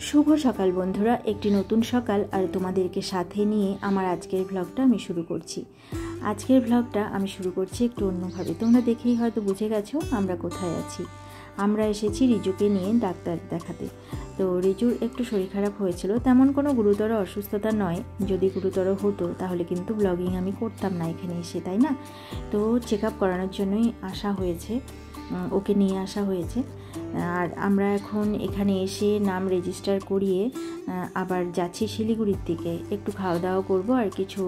শুভ সকাল বন্ধুরা, একটি নতুন সকাল আর তোমাদেরকে সাথে নিয়ে আমার আজকের ব্লগটা আমি শুরু করছি। আজকের ব্লগটা আমি শুরু করছি একটু অন্যভাবে। তোমরা দেখেই হয়তো বুঝে গেছো আমরা কোথায় আছি। আমরা এসেছি রিজুকে নিয়ে ডাক্তার দেখাতে। তো রিজুর একটু শরীর খারাপ হয়েছিল, তেমন কোনো গুরুতর অসুস্থতা নয়। যদি গুরুতর হতো তাহলে কিন্তু ব্লগিং আমি করতাম না এখানে এসে, তাই না? তো চেক আপ করানোর জন্যই আসা হয়েছে, ওকে নিয়ে আসা হয়েছে। আর আমরা এখন এখানে এসে নাম রেজিস্টার করিয়ে আবার যাচ্ছি শিলিগুড়ির দিকে। একটু খাওয়া দাওয়া করবো আর কিছু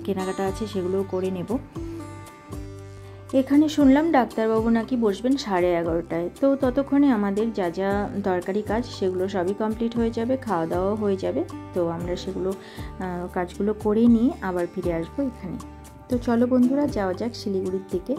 কেনাকাটা আছে সেগুলোও করে নেব। এখানে শুনলাম ডাক্তারবাবু নাকি বসবেন 11:30টায়। তো ততক্ষণে আমাদের যা যা দরকারি কাজ সেগুলো সবই কমপ্লিট হয়ে যাবে, খাওয়া দাওয়াও হয়ে যাবে। তো আমরা সেগুলো কাজগুলো করে নিয়ে আবার ফিরে আসবো এখানে। তো চলো বন্ধুরা, যাওয়া যাক শিলিগুড়ির দিকে।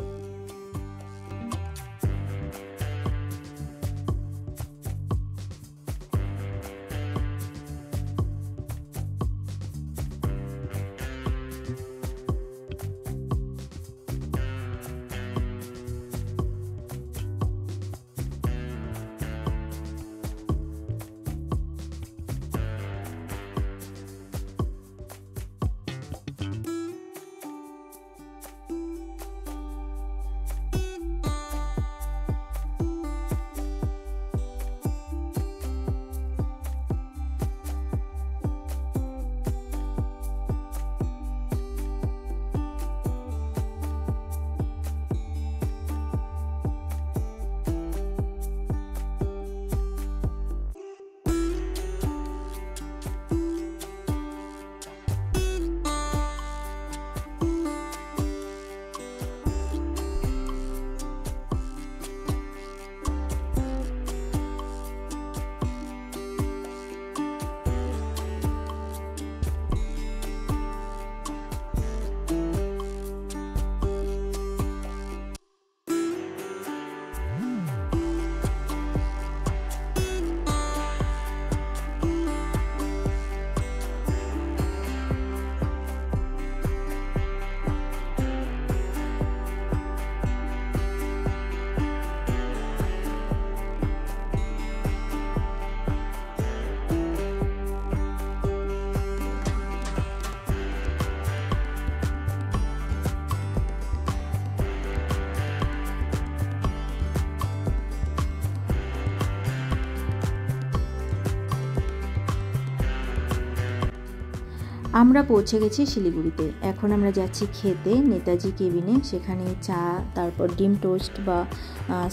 আমরা পৌঁছে গেছি শিলিগুড়িতে। এখন আমরা যাচ্ছি খেতে নেতাজি কেবিনে। সেখানে চা, তারপর ডিম টোস্ট বা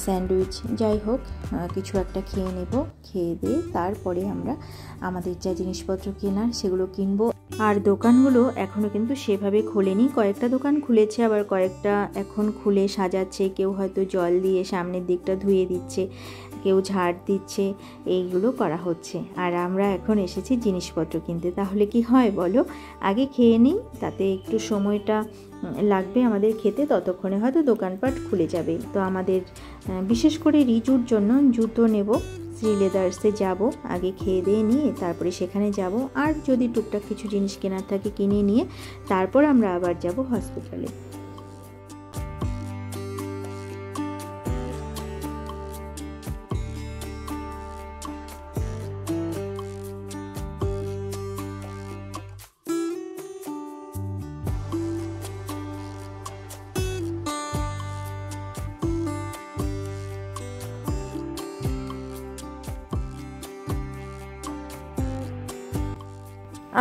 স্যান্ডউইচ, যাই হোক কিছু একটা খেয়ে নেব। খেয়ে দিয়ে তারপরে আমরা আমাদের যা জিনিসপত্র কেনার সেগুলো কিনবো। আর দোকানগুলো এখনও কিন্তু সেভাবে খোলেনি। কয়েকটা দোকান খুলেছে, আবার কয়েকটা এখন খুলে সাজাচ্ছে। কেউ হয়তো জল দিয়ে সামনের দিকটা ধুয়ে দিচ্ছে, কেউ ঝাড় দিচ্ছে, এইগুলো করা হচ্ছে। আর আমরা এখন এসেছি জিনিসপত্র কিনতে। তাহলে কি হয় বলো, আগে খেয়ে নিই, তাতে একটু সময়টা লাগবে আমাদের খেতে, ততক্ষণে হয়তো দোকানপাট খুলে যাবে। তো আমাদের বিশেষ করে রিজুর জন্য জুতো নেব, শ্রী লেদার্সে যাব। আগে খেয়ে দিয়ে নিয়ে তারপরে সেখানে যাব। আর যদি টুকটাক কিছু জিনিস কেনার থাকে কিনে নিয়ে তারপর আমরা আবার যাব হসপিটালে।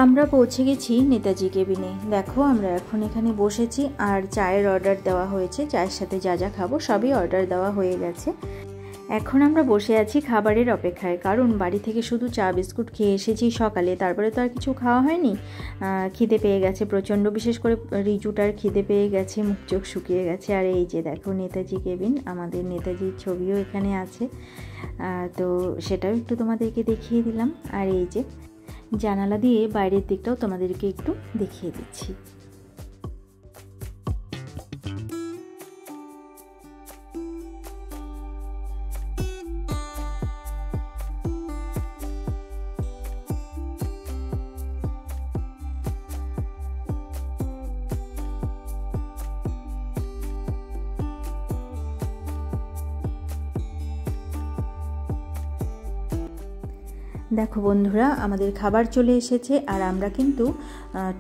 আমরা পৌঁছে গেছি নেতাজি কেবিনে। দেখো আমরা এখন এখানে বসেছি আর চায়ের অর্ডার দেওয়া হয়েছে। চায়ের সাথে যা যা খাবো সবই অর্ডার দেওয়া হয়ে গেছে। এখন আমরা বসে আছি খাবারের অপেক্ষায়, কারণ বাড়ি থেকে শুধু চা বিস্কুট খেয়ে এসেছি সকালে, তারপরে তো আর কিছু খাওয়া হয়নি। খিদে পেয়ে গেছে প্রচণ্ড, বিশেষ করে রিজুটার খিদে পেয়ে গেছে, মুখ চোখ শুকিয়ে গেছে। আর এই যে দেখো নেতাজি কেবিন, আমাদের নেতাজির ছবিও এখানে আছে, তো সেটাও একটু তোমাদেরকে দেখিয়ে দিলাম। আর এই যে জানালা দিয়ে বাইরের দিকটাও তোমাদেরকে একটু দেখিয়ে দিচ্ছি। দেখো বন্ধুরা, আমাদের খাবার চলে এসেছে আর আমরা কিন্তু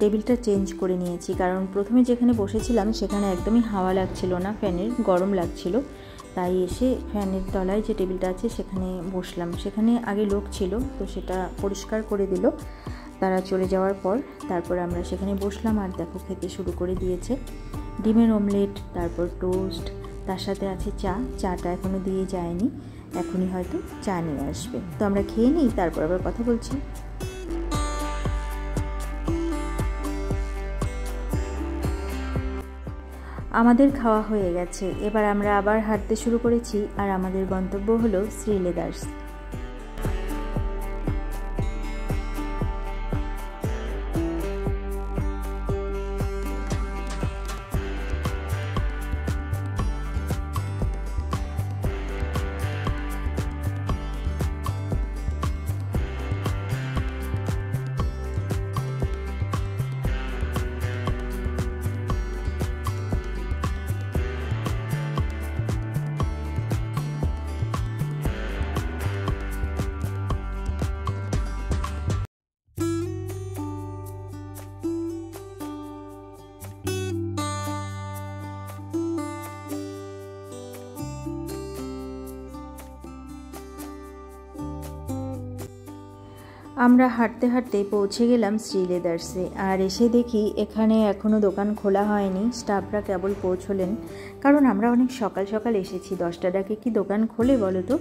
টেবিলটা চেঞ্জ করে নিয়েছি, কারণ প্রথমে যেখানে বসেছিলাম সেখানে একদমই হাওয়া লাগছিল না, ফ্যানের গরম লাগছিল। তাই এসে ফ্যানের তলায় যে টেবিলটা আছে সেখানে বসলাম। সেখানে আগে লোক ছিল, তো সেটা পরিষ্কার করে দিল তারা চলে যাওয়ার পর। তারপর আমরা সেখানে বসলাম আর দেখো খেতে শুরু করে দিয়েছে। ডিমের অমলেট, তারপর টোস্ট, তার সাথে আছে চাটা এখনও দিয়ে যায়নি, এখনই হয়তো চা নিয়ে আসবে। তো আমরা খেয়ে নিই, তারপর আবার কথা বলছি। আমাদের খাওয়া হয়ে গেছে, এবার আমরা আবার হাঁটতে শুরু করেছি আর আমাদের গন্তব্য হলো শ্রী লেদার্স। আমরা হাঁটতে হাঁটতে পৌঁছে গেলাম শ্রী লেদার্সে। আর এসে দেখি এখানে এখনও দোকান খোলা হয়নি, স্টাফরা কেবল পৌঁছলেন। কারণ আমরা অনেক সকাল সকাল এসেছি, 10টার আগে কি দোকান খোলে বলো তো।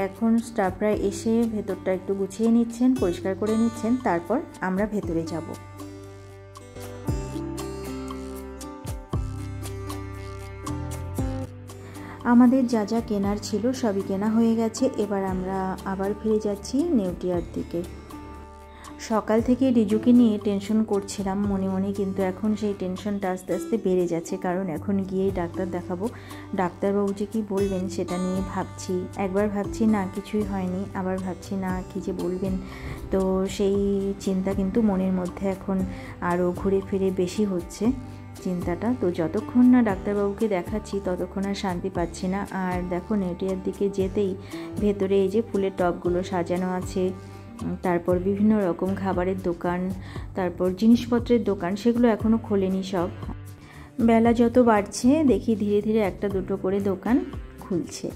এখন স্টাফরা এসে ভেতরটা একটু গুছিয়ে নিচ্ছেন, পরিষ্কার করে নিচ্ছেন, তারপর আমরা ভেতরে যাব। আমাদের যা যা কেনার ছিল সবই কেনা হয়ে গেছে। এবার আমরা আবার ফিরে যাচ্ছি নেউটিয়ার দিকে। সকাল থেকে রিজুকে নিয়ে টেনশন করছিলাম মনে মনে, কিন্তু এখন সেই টেনশনটা আস্তে আস্তে বেড়ে যাচ্ছে, কারণ এখন গিয়েই ডাক্তার দেখাবো। ডাক্তারবাবু যে কী বলবেন সেটা নিয়ে ভাবছি। একবার ভাবছি না কিছুই হয়নি, আবার ভাবছি না কী যে বলবেন। তো সেই চিন্তা কিন্তু মনের মধ্যে এখন আরও ঘুরে ফিরে বেশি হচ্ছে চিন্তাটা। তো যতক্ষণ না ডাক্তারবাবুকে দেখাচ্ছি ততক্ষণ আর শান্তি পাচ্ছি না। আর দেখো নেউটিয়ার দিকে যেতেই ভেতরে এই যে ফুলের টবগুলো সাজানো আছে, তারপর বিভিন্ন রকম খাবারের দোকান, তারপর জিনিসপত্রের দোকান, সেগুলো এখনও খোলেনি সব। বেলা যত বাড়ছে দেখি ধীরে ধীরে একটা দুটো করে দোকান খুলছে।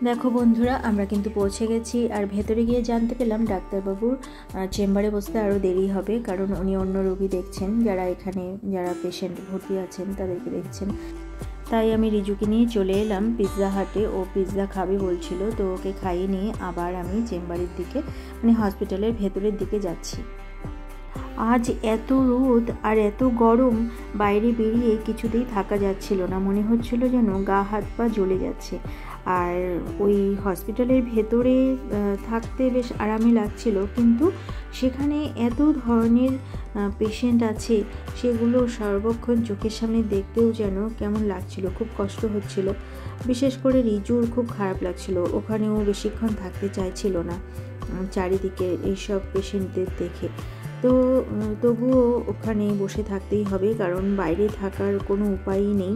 দেখো বন্ধুরা, আমরা কিন্তু পৌঁছে গেছি। আর ভেতরে গিয়ে জানতে পেলাম ডাক্তারবাবুর চেম্বারে বসতে আরও দেরি হবে, কারণ উনি অন্য রোগী দেখছেন, যারা পেশেন্ট ভর্তি আছেন তাদেরকে দেখছেন। তাই আমি রিজুকে নিয়ে চলে এলাম পিৎজা হাটে। ও পিৎজা খাবে বলছিল, তো ওকে খাইয়ে নিয়ে আবার আমি চেম্বারের দিকে, মানে হসপিটালের ভেতরের দিকে যাচ্ছি। আজ এত রোদ আর এত গরম, বাইরে বেরিয়ে কিছুতেই থাকা যাচ্ছিল না, মনে হচ্ছিল যেন গা হাত পা জ্বলে যাচ্ছে। আর ওই হসপিটালের ভেতরে থাকতে বেশ আরামই লাগছিল, কিন্তু সেখানে এত ধরনের পেশেন্ট আছে, সেগুলো সর্বক্ষণ চোখের সামনে দেখতেও যেন কেমন লাগছিল, খুব কষ্ট হচ্ছিল। বিশেষ করে রিজুর খুব খারাপ লাগছিল, ওখানেও বেশিক্ষণ থাকতে চাইছিল না চারিদিকে এইসব পেশেন্টদের দেখে। তো তবুও ওখানে বসে থাকতেই হবে, কারণ বাইরে থাকার কোনো উপায়ই নেই।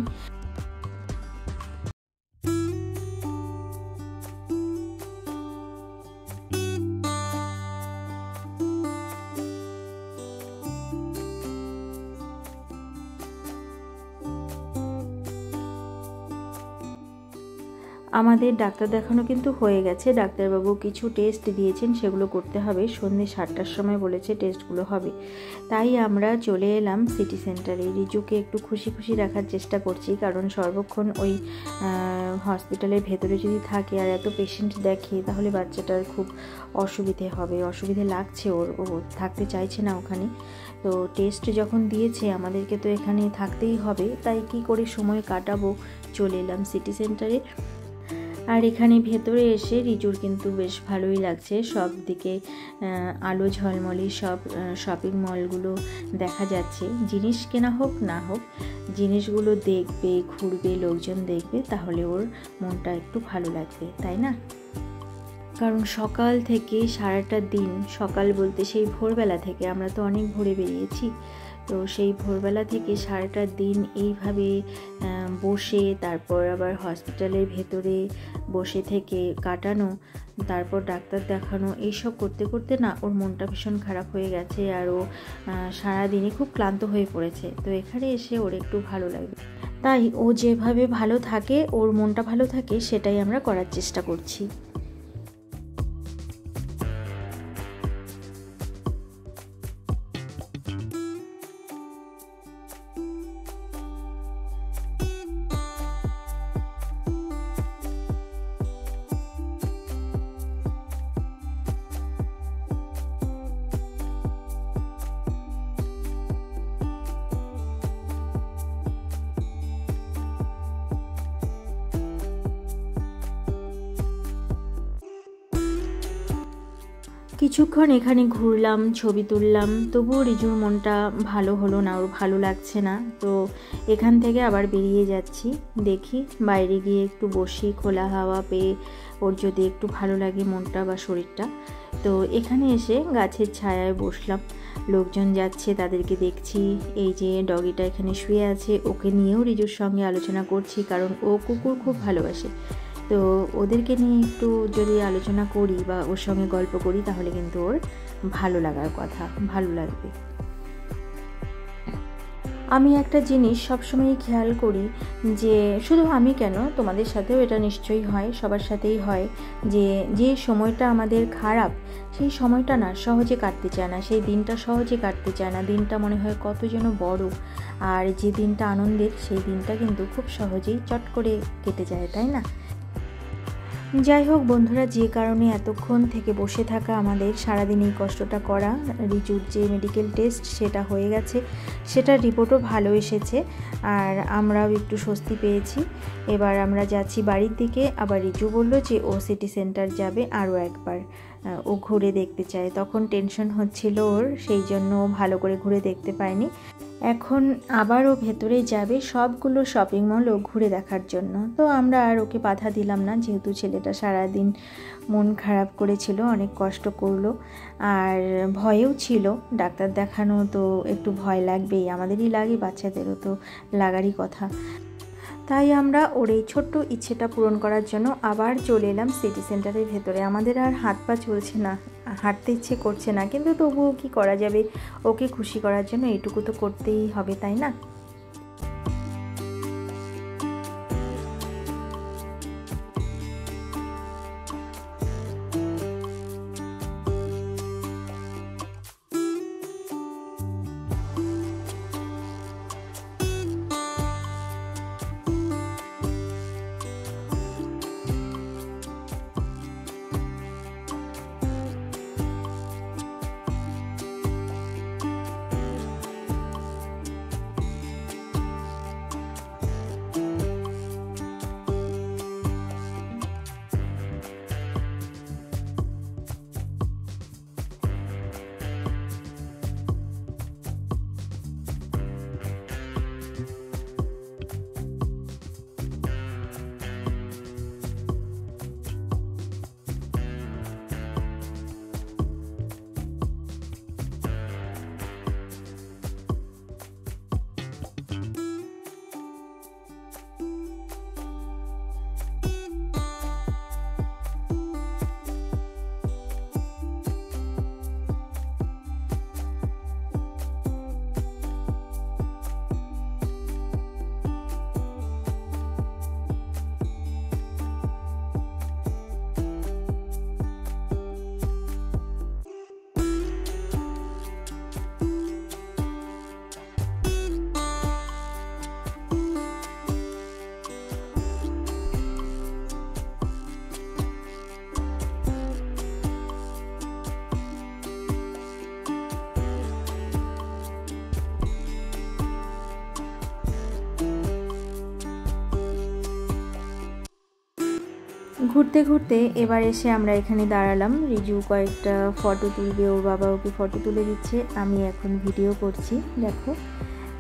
আমাদের ডাক্তার দেখানো কিন্তু হয়ে গেছে। ডাক্তারবাবু কিছু টেস্ট দিয়েছেন, সেগুলো করতে হবে। সন্ধ্যে 7টার সময় বলেছে টেস্টগুলো হবে। তাই আমরা চলে এলাম সিটি সেন্টারে। রিজুকে একটু খুশি খুশি রাখার চেষ্টা করছি, কারণ সর্বক্ষণ ওই হসপিটালের ভেতরে যদি থাকে আর এত পেশেন্ট দেখে তাহলে বাচ্চাটার খুব অসুবিধে লাগছে ওর, ও থাকতে চাইছে না ওখানে। তো টেস্ট যখন দিয়েছে আমাদেরকে তো এখানে থাকতেই হবে, তাই কি করে সময় কাটাবো, চলে এলাম সিটি সেন্টারে। আর এখানে ভেতরে এসে রিজুর কিন্তু বেশ ভালোই লাগছে। সব দিকে আলো ঝলমলে সব শপিং মলগুলো দেখা যাচ্ছে। জিনিস কেনা হোক না হোক, জিনিসগুলো দেখবে, ঘুরবে, লোকজন দেখবে, তাহলে ওর মনটা একটু ভালো লাগবে, তাই না? কারণ সকাল থেকে সারাটা দিন, সকাল বলতে সেই ভোরবেলা থেকে, আমরা তো অনেক ভোরে বেরিয়েছি, তো সেই ভোরবেলা থেকে সারাটা দিন এইভাবে বসে, তারপর আবার হসপিটালের ভেতরে বসে থেকে কাটানো, তারপর ডাক্তার দেখানো, এইসব করতে করতে না ওর মনটা ভীষণ খারাপ হয়ে গেছে। আর ও সারাদিনই খুব ক্লান্ত হয়ে পড়েছে। তো এখানে এসে ওর একটু ভালো লাগবে, তাই ও যেভাবে ভালো থাকে, ওর মনটা ভালো থাকে, সেটাই আমরা করার চেষ্টা করছি। কিছুক্ষণ এখানে ঘুরলাম, ছবি তুললাম, তবুও রিজুর মনটা ভালো হলো না, ওর ভালো লাগছে না। তো এখান থেকে আবার বেরিয়ে যাচ্ছি। দেখি বাইরে গিয়ে একটু বসি, খোলা হাওয়া পেয়ে ওর যদি একটু ভালো লাগে মনটা বা শরীরটা। তো এখানে এসে গাছের ছায়ায় বসলাম। লোকজন যাচ্ছে, তাদেরকে দেখছি। এই যে ডগিটা এখানে শুয়ে আছে, ওকে নিয়েও রিজুর সঙ্গে আলোচনা করছি, কারণ ও কুকুর খুব ভালোবাসে। তো ওদেরকে নিয়ে একটু যদি আলোচনা করি বা ওর সঙ্গে গল্প করি, তাহলে কিন্তু ওর ভালো লাগার কথা, ভালো লাগবে। আমি একটা জিনিস সবসময়ই খেয়াল করি, যে শুধু আমি কেন, তোমাদের সাথেও এটা নিশ্চয়ই হয়, সবার সাথেই হয়, যে সময়টা আমাদের খারাপ, সেই সময়টা না সহজে কাটতে চায় না, সেই দিনটা সহজে কাটতে চায় না। দিনটা মনে হয় কত যেন বড়, আর যে দিনটা আনন্দের, সেই দিনটা কিন্তু খুব সহজেই চট করে কেটে যায়, তাই না? যাই হোক বন্ধুরা, যে কারণে এতক্ষণ থেকে বসে থাকা, আমাদের সারাদিন এই কষ্টটা করা, রিজুর যে মেডিকেল টেস্ট সেটা হয়ে গেছে, সেটার রিপোর্টও ভালো এসেছে, আর আমরাও একটু স্বস্তি পেয়েছি। এবার আমরা যাচ্ছি বাড়ির দিকে। আবার রিজু বলল যে ও সিটি সেন্টার যাবে আরও একবার, ও ঘুরে দেখতে চায়। তখন টেনশন হচ্ছিল ওর, সেই জন্য ভালো করে ঘুরে দেখতে পায়নি। এখন আবারও ভেতরে যাবে সবগুলো শপিং মল ও ঘুরে দেখার জন্য। তো আমরা আর ওকে বাধা দিলাম না, যেহেতু ছেলেটা সারাদিন মন খারাপ করেছিল, অনেক কষ্ট করলো, আর ভয়েও ছিল। ডাক্তার দেখানো তো একটু ভয় লাগবেই, আমাদেরই লাগে, বাচ্চাদেরও তো লাগারই কথা। তাই আমরা ওর এই ছোট্ট ইচ্ছেটা পূরণ করার জন্য আবার চলে এলাম সিটি সেন্টারের ভেতরে। আমাদের আর হাত পা চলছে না, হাঁটতে ইচ্ছে করছে না, কিন্তু তবুও কি করা যাবে, ওকে খুশি করার জন্য এইটুকু তো করতেই হবে, তাই না? ঘুরতে ঘুরতে এবার এসে আমরা এখানে দাঁড়ালাম। রিজু কয়েকটা ফটো তুলবে, ওর বাবা ওকে ফটো তুলে দিচ্ছে, আমি এখন ভিডিও করছি। দেখো,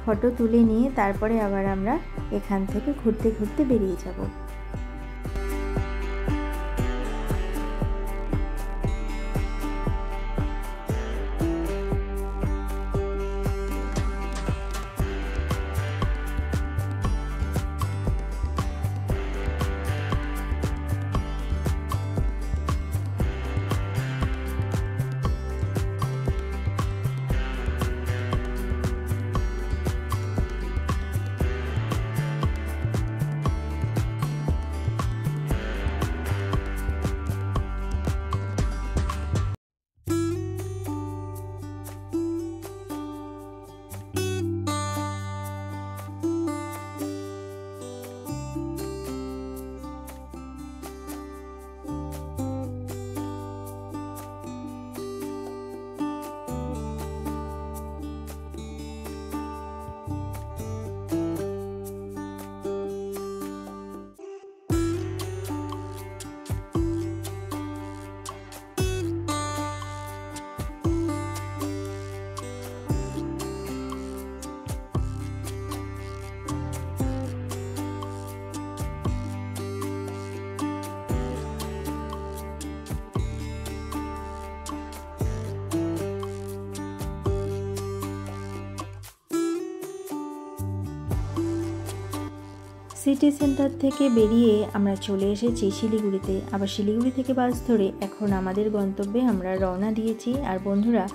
ফটো তুলে নিয়ে তারপরে আবার আমরা এখান থেকে ঘুরতে ঘুরতে বেরিয়ে যাব। সিটি সেন্টার থেকে বেরিয়ে আমরা চলে এসেছি শিলিগুড়িতে। আবার শিলিগুড়ি থেকে বাস ধরে এখন আমাদের গন্তব্যে আমরা রওনা দিয়েছি। আর বন্ধুরা,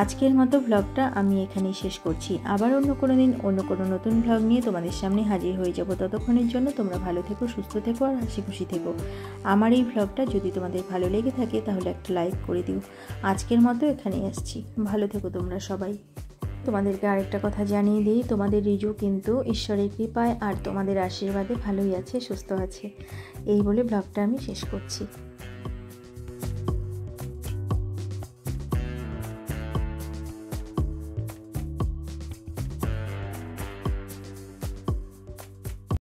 আজকের মতো ভ্লগটা আমি এখানেই শেষ করছি। আবার অন্য কোনো দিন অন্য কোনো নতুন ভ্লগ নিয়ে তোমাদের সামনে হাজির হয়ে যাব। ততক্ষণের জন্য তোমরা ভালো থেকো, সুস্থ থেকো আর হাসি খুশি থেকো। আমার এই ভ্লগটা যদি তোমাদের ভালো লেগে থাকে তাহলে একটা লাইক করে দিও। আজকের মতো এখানেই আসছি, ভালো থেকো তোমরা সবাই। তোমাদেরকে আরেকটা কথা জানিয়ে দিই, তোমাদের রিজু কিন্তু ঈশ্বরের কৃপায় আর তোমাদের আশীর্বাদে ভালোই আছে, সুস্থ আছে। এই বলে ব্লগটা আমি শেষ করছি।